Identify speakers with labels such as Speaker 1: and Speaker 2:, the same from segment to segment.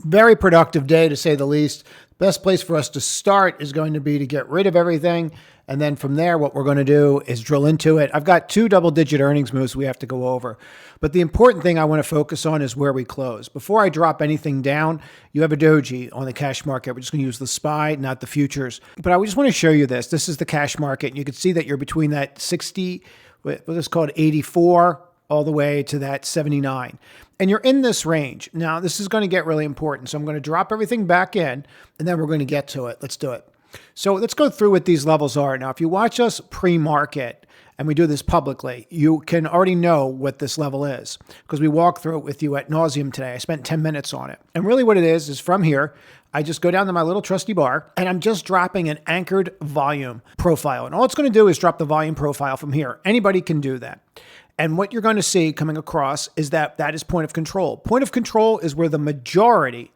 Speaker 1: Very productive day, to say the least. Best place for us to start is going to be to get rid of everything. And then from there, what we're going to do is drill into it. I've got 2 double-digit earnings moves we have to go over. But the important thing I want to focus on is where we close. Before I drop anything down, you have a doji on the cash market. We're just going to use the SPY, not the futures. But I just want to show you this. This is the cash market. And you can see that you're between that 60, let's call it 84, all the way to that 79. And you're in this range. Now, this is going to get really important. So I'm going to drop everything back in, and then we're going to get to it. Let's do it. So let's go through what these levels are. Now, if you watch us pre-market, and we do this publicly, you can already know what this level is because we walked through it with you ad nauseum today. I spent 10 minutes on it. And really what it is from here, I just go down to my little trusty bar and I'm just dropping an anchored volume profile. And all it's going to do is drop the volume profile from here. Anybody can do that. And what you're going to see coming across is that is point of control. Point of control is where the majority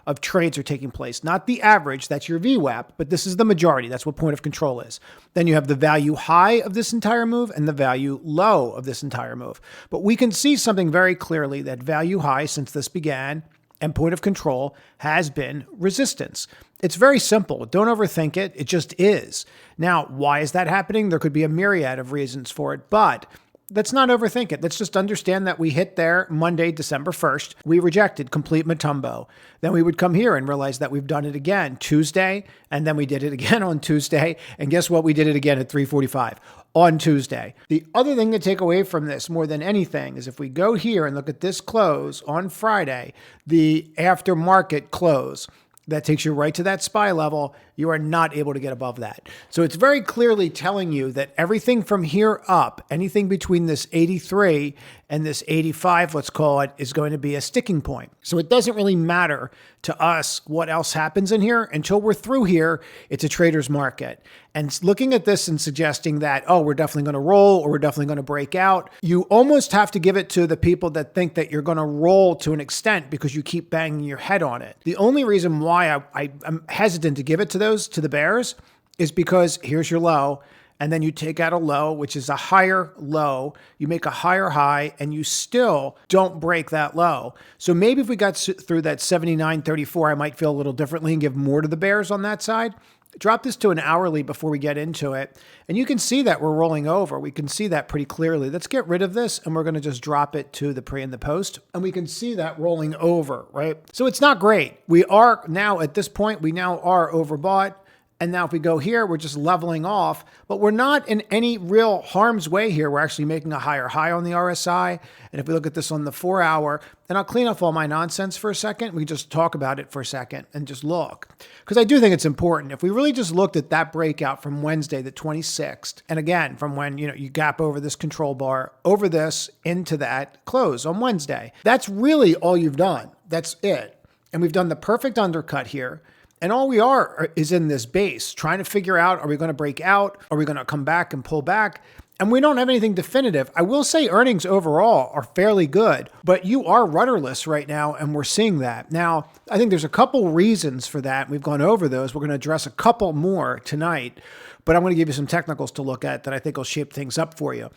Speaker 1: of trades are taking place, not the average. That's your VWAP, but this is the majority. That's what point of control is. Then you have the value high of this entire move and the value low of this entire move. But we can see something very clearly that value high since this began and point of control has been resistance. It's very simple. Don't overthink it. It just is. Now, why is that happening? There could be a myriad of reasons for it, but let's not overthink it. Let's just understand that we hit there Monday, December 1st. We rejected complete Matumbo. Then we would come here and realize that we've done it again Tuesday, and then we did it again on Tuesday. And guess what? We did it again at 3:45 on Tuesday. The other thing to take away from this more than anything is if we go here and look at this close on Friday, the aftermarket close, that takes you right to that SPY level. You are not able to get above that. So it's very clearly telling you that everything from here up, anything between this 83 and this 85, let's call it, is going to be a sticking point. So it doesn't really matter to us what else happens in here until we're through here. It's a trader's market. And looking at this and suggesting that, oh, we're definitely going to roll or we're definitely going to break out, you almost have to give it to the people that think that you're going to roll to an extent because you keep banging your head on it. The only reason why I'm hesitant to give it to the bears is because here's your low. And then you take out a low, which is a higher low. You make a higher high, and you still don't break that low. So maybe if we got through that 79.34, I might feel a little differently and give more to the bears on that side. Drop this to an hourly before we get into it. And you can see that we're rolling over. We can see that pretty clearly. Let's get rid of this, and we're going to just drop it to the pre and the post. And we can see that rolling over, right? So it's not great. We are now at this point, we now are overbought. And now if we go here, we're just leveling off, but we're not in any real harm's way here. We're actually making a higher high on the RSI. And if we look at this on the 4 hour, and I'll clean up all my nonsense for a second. We just talk about it for a second and just look. Because I do think it's important. If we really just looked at that breakout from Wednesday, the 26th, and again, from when you gap over this control bar, over this into that close on Wednesday, that's really all you've done. That's it. And we've done the perfect undercut here. And all we are is in this base, trying to figure out, are we going to break out? Are we going to come back and pull back? And we don't have anything definitive. I will say earnings overall are fairly good, but you are rudderless right now, and we're seeing that. Now, I think there's a couple reasons for that. We've gone over those. We're going to address a couple more tonight, but I'm going to give you some technicals to look at that I think will shape things up for you.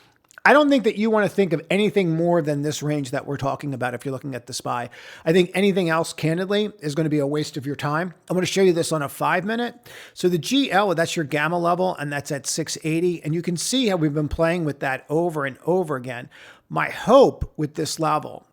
Speaker 1: I don't think that you want to think of anything more than this range that we're talking about if you're looking at the SPY. I think anything else, candidly, is going to be a waste of your time. I'm going to show you this on a 5-minute. So the GL, that's your gamma level, and that's at 680. And you can see how we've been playing with that over and over again. My hope with this level,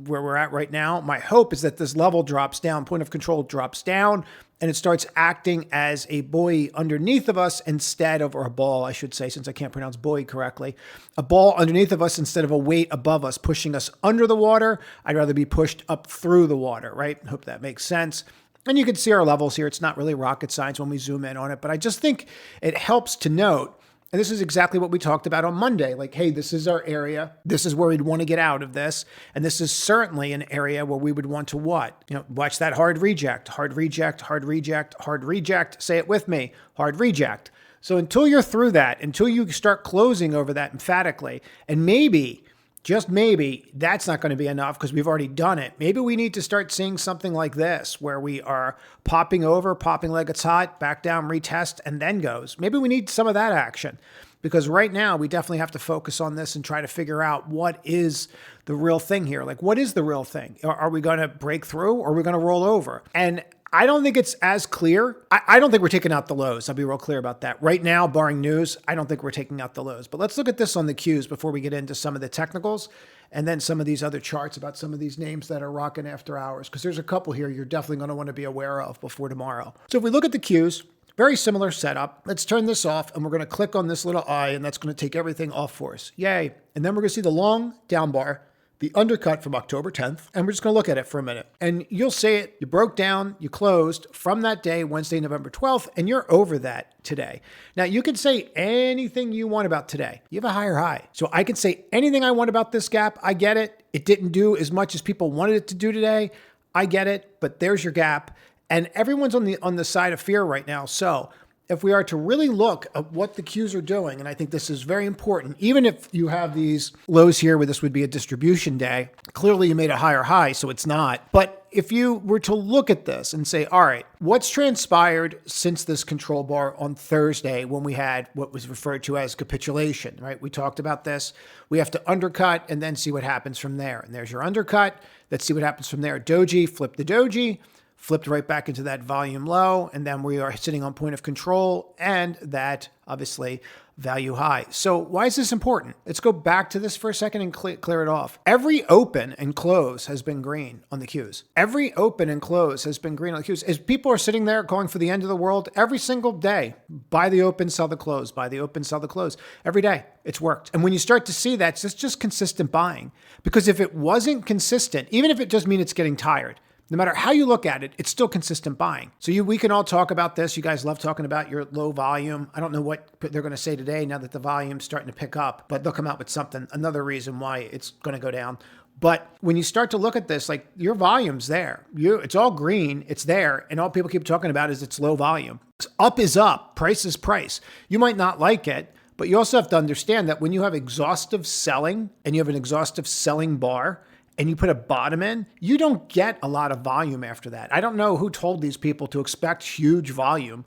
Speaker 1: where we're at right now, my hope is that this level drops down, point of control drops down, and it starts acting as a buoy underneath of us instead of, or a ball, I should say, since I can't pronounce buoy correctly, a ball underneath of us instead of a weight above us, pushing us under the water. I'd rather be pushed up through the water, right? Hope that makes sense. And you can see our levels here. It's not really rocket science when we zoom in on it, but I just think it helps to note. And this is exactly what we talked about on Monday. Like, hey, this is our area. This is where we'd want to get out of this. And this is certainly an area where we would want to what? Watch that hard reject, hard reject, hard reject, hard reject. Say it with me, hard reject. So until you're through that, until you start closing over that emphatically, and maybe, just maybe, that's not going to be enough because we've already done it. Maybe we need to start seeing something like this where we are popping over, popping like it's hot, back down, retest, and then goes. Maybe we need some of that action. because right now we definitely have to focus on this and try to figure out what is the real thing here. Like, what is the real thing? Are we going to break through or are we going to roll over? And I don't think it's as clear. I don't think we're taking out the lows. I'll be real clear about that. Right now, barring news, I don't think we're taking out the lows. But let's look at this on the Qs before we get into some of the technicals and then some of these other charts about some of these names that are rocking after hours, because there's a couple here you're definitely going to want to be aware of before tomorrow. So if we look at the Qs, very similar setup. Let's turn this off and we're going to click on this little eye and that's going to take everything off for us. Yay. And then we're going to see the long down bar, the undercut from October 10th, and we're just going to look at it for a minute. And you'll see it. You broke down, you closed from that day, Wednesday, November 12th, and you're over that today. Now, you can say anything you want about today. You have a higher high. So I can say anything I want about this gap. I get it. It didn't do as much as people wanted it to do today. I get it, but there's your gap. And everyone's on the side of fear right now. So if we are to really look at what the Qs are doing, and I think this is very important, even if you have these lows here where this would be a distribution day, clearly you made a higher high, so it's not. But if you were to look at this and say, all right, what's transpired since this control bar on Thursday when we had what was referred to as capitulation, right? We talked about this. We have to undercut and then see what happens from there. And there's your undercut. Let's see what happens from there. Doji, flip the doji. Flipped right back into that volume low, and then we are sitting on point of control and that obviously value high. So why is this important? Let's go back to this for a second and clear it off. Every open and close has been green on the Qs. Every open and close has been green on the Qs. As people are sitting there going for the end of the world every single day, buy the open, sell the close, buy the open, sell the close. Every day it's worked. And when you start to see that, it's just consistent buying. Because if it wasn't consistent, even if it just means it's getting tired, no matter how you look at it, it's still consistent buying. So we can all talk about this. You guys love talking about your low volume. I don't know what they're going to say today now that the volume's starting to pick up, but they'll come out with something, another reason why it's going to go down. But when you start to look at this, like your volume's there. It's all green, it's there, and all people keep talking about is it's low volume. Up is up, price is price. You might not like it, but you also have to understand that when you have exhaustive selling and you have an exhaustive selling bar, and you put a bottom in, you don't get a lot of volume after that. I don't know who told these people to expect huge volume,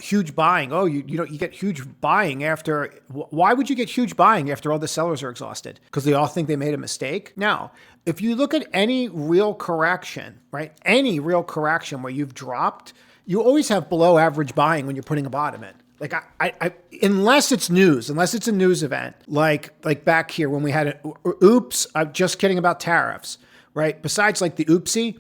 Speaker 1: huge buying. Oh, you get huge buying after. Why would you get huge buying after all the sellers are exhausted? Because they all think they made a mistake? Now, if you look at any real correction, right? Any real correction where you've dropped, you always have below average buying when you're putting a bottom in. Like I unless it's news, unless it's a news event, like back here when we had oops, I'm just kidding about tariffs, right? Besides like the oopsie,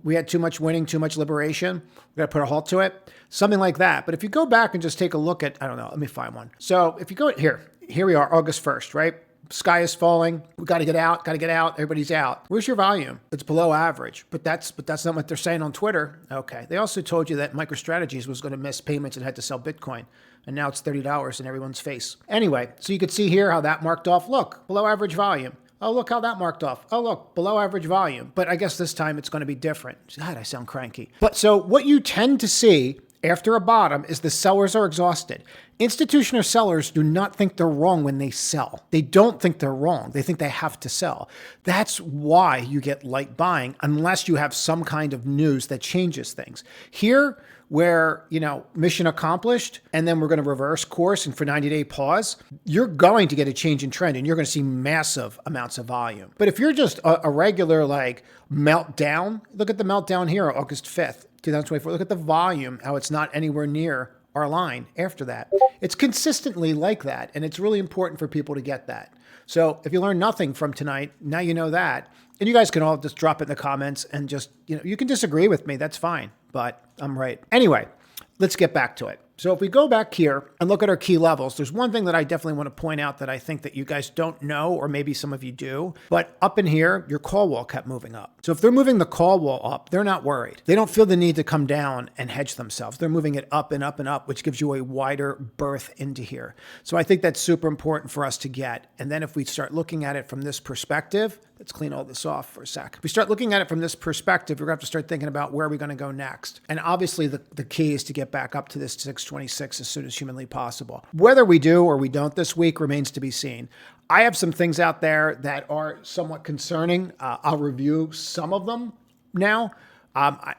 Speaker 1: we had too much winning, too much liberation. We got to put a halt to it, something like that. But if you go back and just take a look at, I don't know, let me find one. So if you go here we are, August 1st, right? Sky is falling. We got to get out. Everybody's out. Where's your volume? It's below average, but that's not what they're saying on Twitter. Okay. They also told you that MicroStrategies was going to miss payments and had to sell Bitcoin. And now it's $30 in everyone's face. Anyway, so you could see here how that marked off. Look, below average volume. Oh, look how that marked off. Oh, look, below average volume. But I guess this time it's going to be different. God, I sound cranky. But so what you tend to see after a bottom is the sellers are exhausted. Institutional sellers do not think they're wrong when they sell. They don't think they're wrong. They think they have to sell. That's why you get light buying unless you have some kind of news that changes things. Here, where, mission accomplished, and then we're going to reverse course and for 90-day pause, you're going to get a change in trend and you're going to see massive amounts of volume. But if you're just a regular meltdown, look at the meltdown here, August 5th, 2024. Look at the volume, how it's not anywhere near our line after that. It's consistently like that, and it's really important for people to get that. So if you learn nothing from tonight, now you know that. And you guys can all just drop it in the comments and just, you can disagree with me. That's fine, but I'm right. Anyway, let's get back to it. So if we go back here and look at our key levels, there's one thing that I definitely want to point out that I think that you guys don't know, or maybe some of you do, but up in here, your call wall kept moving up. So if they're moving the call wall up, they're not worried. They don't feel the need to come down and hedge themselves. They're moving it up and up and up, which gives you a wider berth into here. So I think that's super important for us to get. And then if we start looking at it from this perspective, let's clean all this off for a sec. If we start looking at it from this perspective, we're going to have to start thinking about where are we going to go next. And obviously the key is to get back up to this 626 as soon as humanly possible. Whether we do or we don't this week remains to be seen. I have some things out there that are somewhat concerning. I'll review some of them now.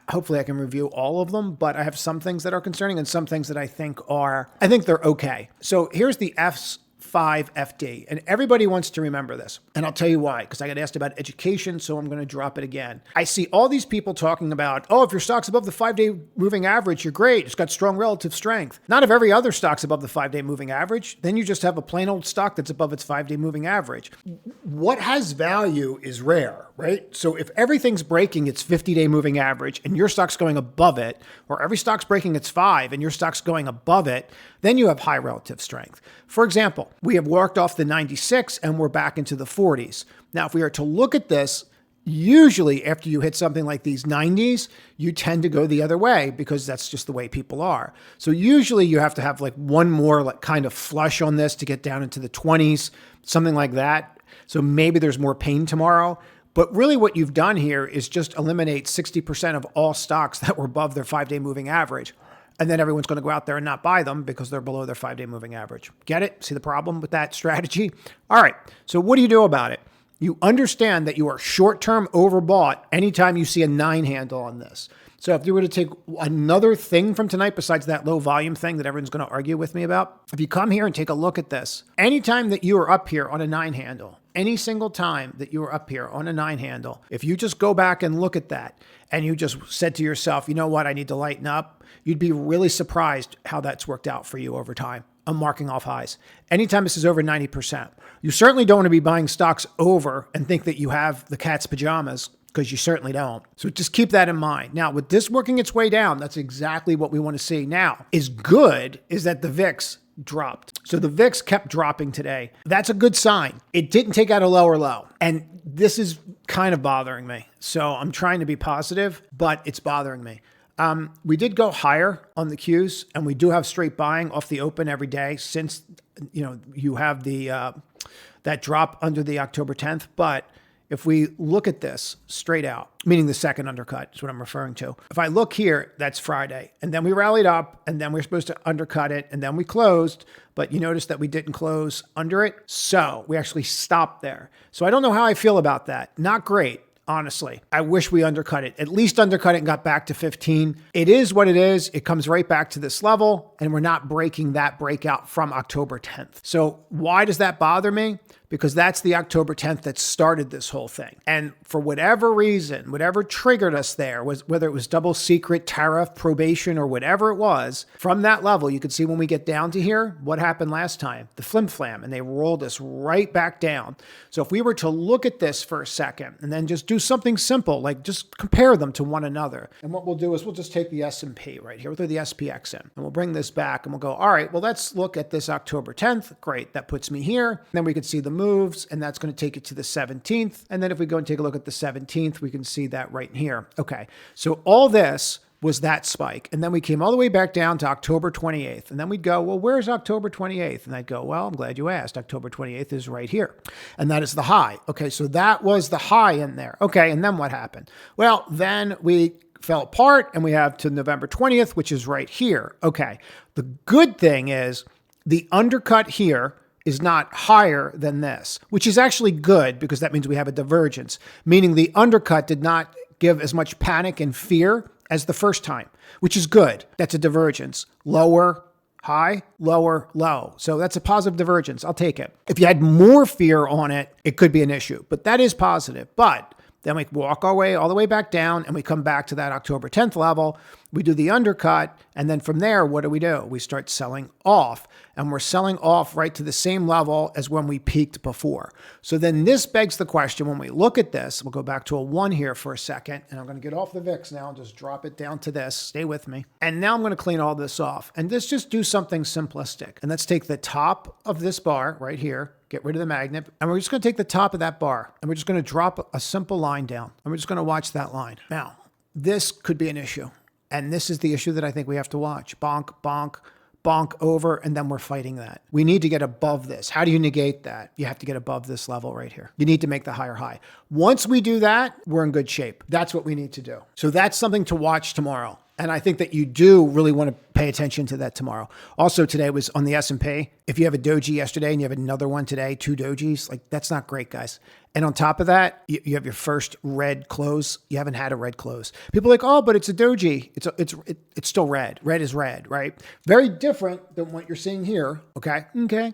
Speaker 1: Hopefully I can review all of them, but I have some things that are concerning and some things that I think they're okay. So here's the F5FD, and everybody wants to remember this. And I'll tell you why, because I got asked about education, so I'm going to drop it again. I see all these people talking about, oh, if your stock's above the 5-day moving average, you're great. It's got strong relative strength. Not if every other stock's above the 5-day moving average. Then you just have a plain old stock that's above its 5-day moving average. What has value is rare, right? So if everything's breaking its 50-day moving average and your stock's going above it, or every stock's breaking its 5 and your stock's going above it, then you have high relative strength. For example, we have worked off the 96 and we're back into the 40s. Now, if we are to look at this, usually after you hit something like these 90s, you tend to go the other way because that's just the way people are. So usually you have to have like one more like kind of flush on this to get down into the 20s, something like that. So maybe there's more pain tomorrow. But really what you've done here is just eliminate 60% of all stocks that were above their 5-day moving average. And then everyone's going to go out there and not buy them because they're below their 5-day moving average. Get it? See the problem with that strategy? All right. So what do you do about it? You understand that you are short-term overbought anytime you see a 9 handle on this. So if you were to take another thing from tonight besides that low volume thing that everyone's going to argue with me about, if you come here and take a look at this, anytime that you are up here on a 9 handle, any single time that you are up here on a 9 handle, if you just go back and look at that and you just said to yourself, you know what, I need to lighten up, you'd be really surprised how that's worked out for you over time. I'm marking off highs. Anytime this is over 90%. You certainly don't want to be buying stocks over and think that you have the cat's pajamas, because you certainly don't. So just keep that in mind. Now, with this working its way down, that's exactly what we want to see. Now, is good is that the VIX dropped. So the VIX kept dropping today. That's a good sign. It didn't take out a lower low. And this is kind of bothering me. So I'm trying to be positive, but it's bothering me. We did go higher on the Qs, and we do have straight buying off the open every day since, you have the that drop under the October 10th. But if we look at this straight out, meaning the second undercut is what I'm referring to. If I look here, that's Friday. And then we rallied up, and then we're supposed to undercut it, and then we closed. But you notice that we didn't close under it. So we actually stopped there. So I don't know how I feel about that. Not great. Honestly, I wish we undercut it, at least undercut it and got back to 15. It is what it is. It comes right back to this level, and we're not breaking that breakout from October 10th. So why does that bother me? Because that's the October 10th that started this whole thing. And for whatever reason, whatever triggered us there, was whether it was double secret, tariff, probation, or whatever it was, from that level, you can see when we get down to here, what happened last time? The flim flam, and they rolled us right back down. So if we were to look at this for a second and then just do something simple, like just compare them to one another. And what we'll do is we'll just take the S&P right here. We'll throw the SPX in, and we'll bring this back, and we'll go, all right, well, let's look at this October 10th. Great, that puts me here. And then we can see the moves, and that's going to take it to the 17th. And then if we go and take a look at the 17th, we can see that right in here. Okay, so all this was that spike. And then we came all the way back down to October 28th. And then we'd go, well, where's October 28th? And I'd go, well, I'm glad you asked. October 28th is right here. And that is the high. Okay, so that was the high in there. Okay, and then what happened? Well, then we fell apart, and we have to November 20th, which is right here. Okay, the good thing is the undercut here is not higher than this, which is actually good because that means we have a divergence, meaning the undercut did not give as much panic and fear as the first time, which is good. That's a divergence. Lower, high, lower, low. So that's a positive divergence. I'll take it. If you had more fear on it, it could be an issue, but that is positive. But then we walk our way all the way back down, and we come back to that October 10th level. We do the undercut, and then from there, what do? We start selling off, and we're selling off right to the same level as when we peaked before. So then this begs the question, when we look at this, we'll go back to a 1 here for a second, and I'm going to get off the VIX now and just drop it down to this. Stay with me. And now I'm going to clean all this off, and let's just do something simplistic. And let's take the top of this bar right here, get rid of the magnet, and we're just going to take the top of that bar, and we're just going to drop a simple line down, and we're just going to watch that line. Now, this could be an issue. And this is the issue that I think we have to watch. Bonk, bonk, bonk over, and then we're fighting that. We need to get above this. How do you negate that? You have to get above this level right here. You need to make the higher high. Once we do that, we're in good shape. That's what we need to do. So that's something to watch tomorrow. And I think that you do really want to pay attention to that tomorrow. Also, today was on the S&P. If you have a doji yesterday and you have another one today, 2 dojis, like that's not great, guys. And on top of that, you have your first red close. You haven't had a red close. People are like, oh, but it's a doji. It's still red. Red is red, right? Very different than what you're seeing here. Okay.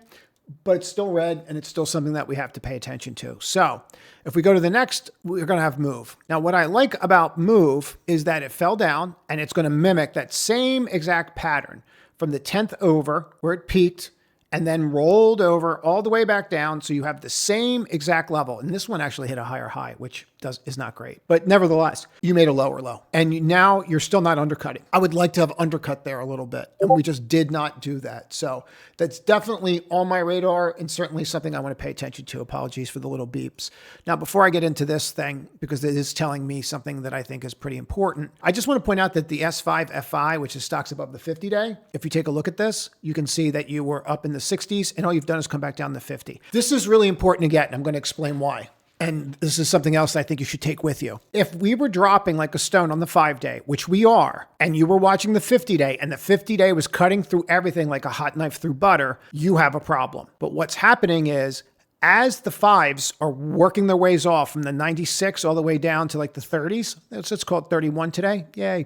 Speaker 1: But it's still red, and it's still something that we have to pay attention to. So if we go to the next, we're going to have move. Now, what I like about move is that it fell down, and it's going to mimic that same exact pattern from the 10th over where it peaked and then rolled over all the way back down. So you have the same exact level. And this one actually hit a higher high, which is not great. But nevertheless, you made a lower low. And now you're still not undercutting. I would like to have undercut there a little bit. And we just did not do that. So that's definitely on my radar and certainly something I want to pay attention to. Apologies for the little beeps. Now, before I get into this thing, because it is telling me something that I think is pretty important, I just want to point out that the S5FI, which is stocks above the 50-day, if you take a look at this, you can see that you were up in the 60s and all you've done is come back down to 50. This is really important to get, and I'm going to explain why. And this is something else I think you should take with you. If we were dropping like a stone on the 5-day, which we are, and you were watching the 50-day and the 50-day was cutting through everything like a hot knife through butter, you have a problem. But what's happening is as the 5s are working their ways off from the 96 all the way down to like the 30s, let's call it 31 today. Yay.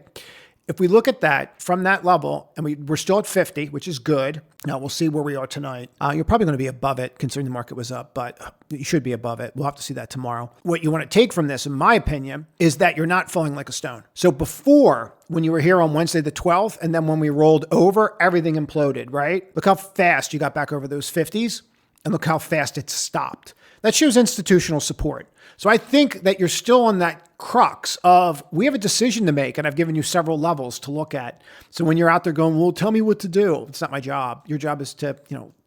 Speaker 1: If we look at that from that level, and we're still at 50, which is good. Now we'll see where we are tonight. You're probably going to be above it considering the market was up, but you should be above it. We'll have to see that tomorrow. What you want to take from this, in my opinion, is that you're not falling like a stone. So before, when you were here on Wednesday the 12th, and then when we rolled over, everything imploded, right? Look how fast you got back over those 50s, and look how fast it stopped. That shows institutional support. So I think that you're still on that crux of we have a decision to make, and I've given you several levels to look at. So when you're out there going, well, tell me what to do. It's not my job. Your job is to,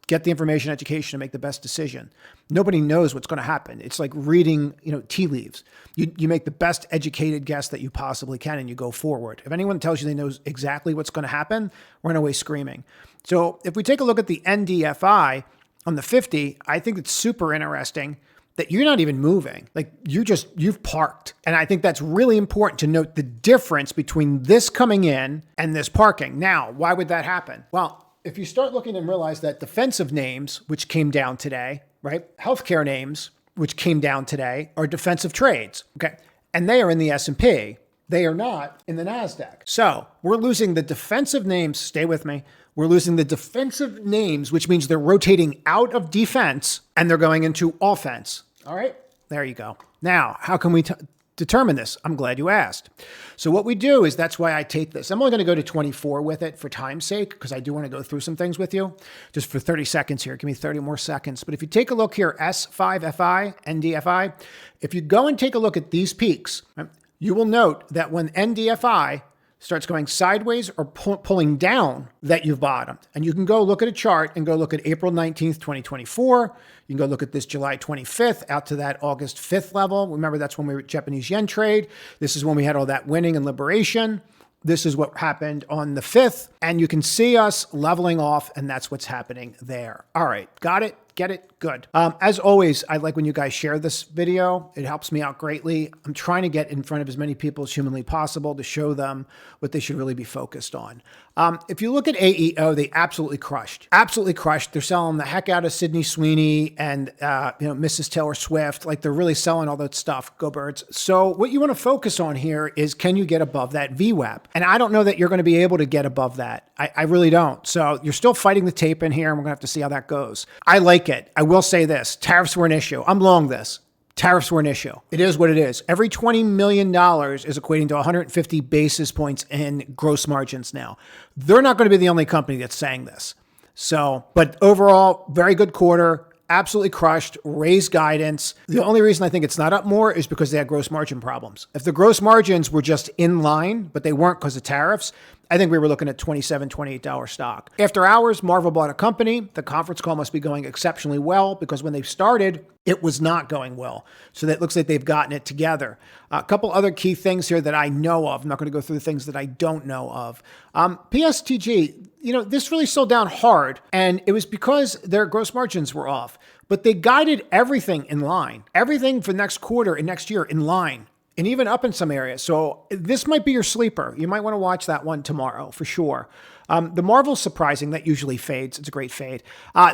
Speaker 1: get the information, education, and make the best decision. Nobody knows what's going to happen. It's like reading, tea leaves. You make the best educated guess that you possibly can, and you go forward. If anyone tells you they know exactly what's going to happen, run away screaming. So if we take a look at the NDFI on the 50, I think it's super interesting that you're not even moving. Like you've parked. And I think that's really important to note the difference between this coming in and this parking. Now, why would that happen? Well, if you start looking and realize that defensive names, which came down today, right? Healthcare names, which came down today, are defensive trades. Okay. And they are in the S&P. They are not in the Nasdaq. So we're losing the defensive names. Stay with me. We're losing the defensive names, which means they're rotating out of defense and they're going into offense. All right, there you go. Now, how can we determine this? I'm glad you asked. So what we do is that's why I take this. I'm only going to go to 24 with it for time's sake, because I do want to go through some things with you just for 30 seconds here. Give me 30 more seconds. But if you take a look here, S5FI, NDFI, if you go and take a look at these peaks, right, you will note that when NDFI starts going sideways or pulling down, that you've bottomed. And you can go look at a chart and go look at April 19th, 2024. You can go look at this July 25th out to that August 5th level. Remember, that's when we were Japanese yen trade. This is when we had all that winning and liberation. This is what happened on the 5th. And you can see us leveling off, and that's what's happening there. All right, got it? Get it? Good. As always, I like when you guys share this video. It helps me out greatly. I'm trying to get in front of as many people as humanly possible to show them what they should really be focused on. If you look at AEO, they absolutely crushed. Absolutely crushed. They're selling the heck out of Sydney Sweeney and Mrs. Taylor Swift. Like they're really selling all that stuff. Go Birds. So what you want to focus on here is, can you get above that VWAP? And I don't know that you're going to be able to get above that. I really don't. So you're still fighting the tape in here, and we're going to have to see how that goes. I like it. I will say this. Tariffs were an issue. I'm long this. Tariffs were an issue. It is what it is. Every $20 million is equating to 150 basis points in gross margins now. They're not going to be the only company that's saying this. So, but overall, very good quarter. Absolutely crushed, raised guidance. The only reason I think it's not up more is because they had gross margin problems. If the gross margins were just in line, but they weren't because of tariffs, I think we were looking at $27, $28 stock. After hours, Marvel bought a company. The conference call must be going exceptionally well, because when they started, it was not going well. So that looks like they've gotten it together. A couple other key things here that I know of. I'm not going to go through the things that I don't know of. PSTG, this really slowed down hard, and it was because their gross margins were off. But they guided everything in line. Everything for next quarter and next year in line. and even up in some areas. So this might be your sleeper. You might want to watch that one tomorrow for sure. The Marvel's surprising. That usually fades. It's a great fade.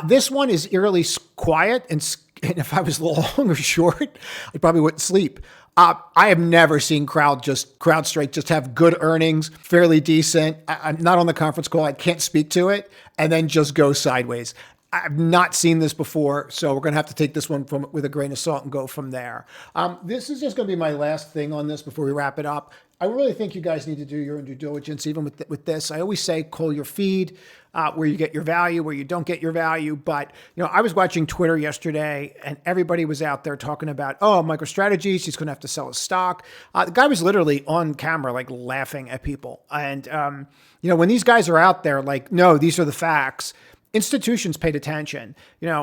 Speaker 1: This one is eerily quiet, and if I was long or short, I probably wouldn't sleep. I have never seen CrowdStrike just have good earnings, fairly decent. I'm not on the conference call. I can't speak to it, and then just go sideways. I've not seen this before, so we're going to have to take this one with a grain of salt and go from there. This is just going to be my last thing on this before we wrap it up. I really think you guys need to do your own due diligence, even with this. I always say call your feed, where you get your value, where you don't get your value. But I was watching Twitter yesterday, and everybody was out there talking about, MicroStrategy, he's going to have to sell his stock. The guy was literally on camera, like laughing at people. And when these guys are out there, like, no, these are the facts. Institutions paid attention.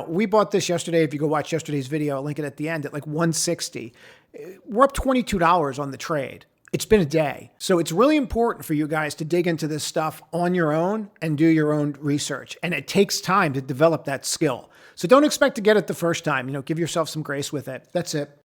Speaker 1: We bought this yesterday. If you go watch yesterday's video, I'll link it at the end at like 160. We're up $22 on the trade. It's been a day. So it's really important for you guys to dig into this stuff on your own and do your own research. And it takes time to develop that skill. So don't expect to get it the first time. Give yourself some grace with it. That's it.